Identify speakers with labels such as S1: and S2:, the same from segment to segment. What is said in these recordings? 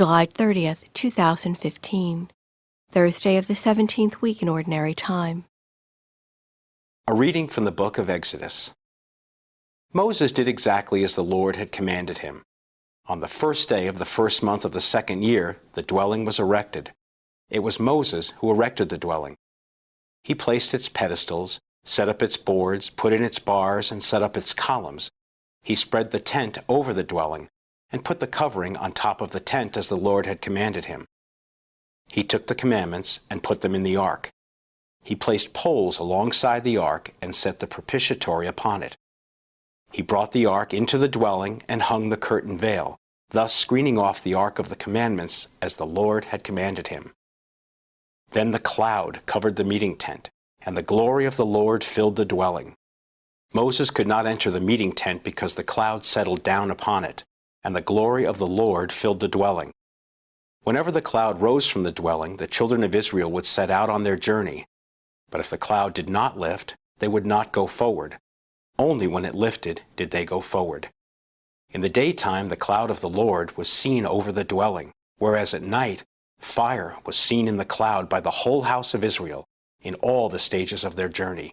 S1: July 30th, 2015, Thursday of the 17th week in Ordinary Time.
S2: A reading from the book of Exodus. Moses did exactly as the Lord had commanded him. On the first day of the first month of the second year, the dwelling was erected. It was Moses who erected the dwelling. He placed its pedestals, set up its boards, put in its bars, and set up its columns. He spread the tent over the dwelling, and put the covering on top of the tent as the Lord had commanded him. He took the commandments and put them in the ark. He placed poles alongside the ark and set the propitiatory upon it. He brought the ark into the dwelling and hung the curtain veil, thus screening off the ark of the commandments as the Lord had commanded him. Then the cloud covered the meeting tent, and the glory of the Lord filled the dwelling. Moses could not enter the meeting tent because the cloud settled down upon it, and the glory of the Lord filled the dwelling. Whenever the cloud rose from the dwelling, the children of Israel would set out on their journey. But if the cloud did not lift, they would not go forward. Only when it lifted did they go forward. In the daytime the cloud of the Lord was seen over the dwelling, whereas at night fire was seen in the cloud by the whole house of Israel in all the stages of their journey.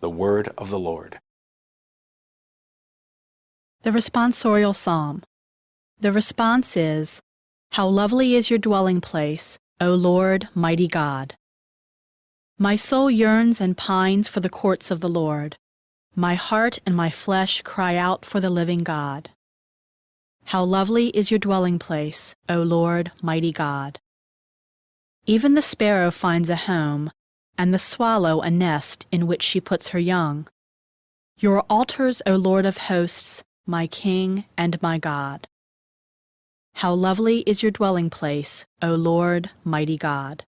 S2: The word of the Lord.
S3: The responsorial psalm. The response is, "How lovely is your dwelling place, O Lord, mighty God." My soul yearns and pines for the courts of the Lord. My heart and my flesh cry out for the living God. How lovely is your dwelling place, O Lord, mighty God. Even the sparrow finds a home, and the swallow a nest in which she puts her young. Your altars, O Lord of hosts, my King and my God. How lovely is your dwelling place, O Lord, mighty God.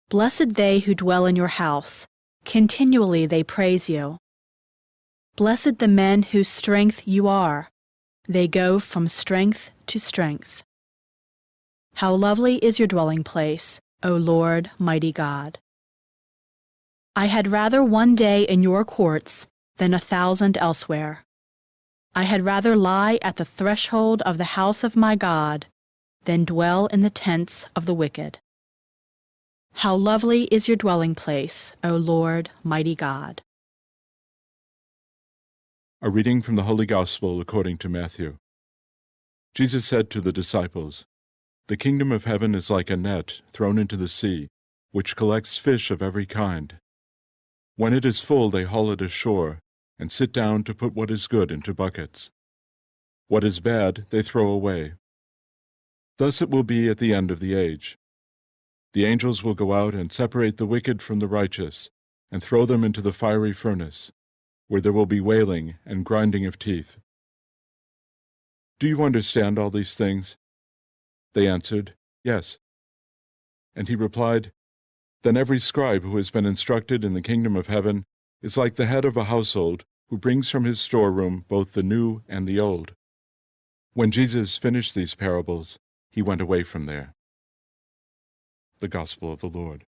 S3: Blessed they who dwell in your house, continually they praise you. Blessed the men whose strength you are, they go from strength to strength. How lovely is your dwelling place, O Lord, mighty God. I had rather one day in your courts than 1,000 elsewhere. I had rather lie at the threshold of the house of my God than dwell in the tents of the wicked. How lovely is your dwelling place, O Lord, mighty God.
S4: A reading from the Holy Gospel according to Matthew. Jesus said to the disciples, "The kingdom of heaven is like a net thrown into the sea, which collects fish of every kind. When it is full, they haul it ashore and sit down to put what is good into buckets. What is bad, they throw away. Thus it will be at the end of the age. The angels will go out and separate the wicked from the righteous and throw them into the fiery furnace, where there will be wailing and grinding of teeth." "Do you understand all these things?" They answered, "Yes." And he replied, "Then every scribe who has been instructed in the kingdom of heaven is like the head of a household who brings from his storeroom both the new and the old." When Jesus finished these parables, he went away from there. The Gospel of the Lord.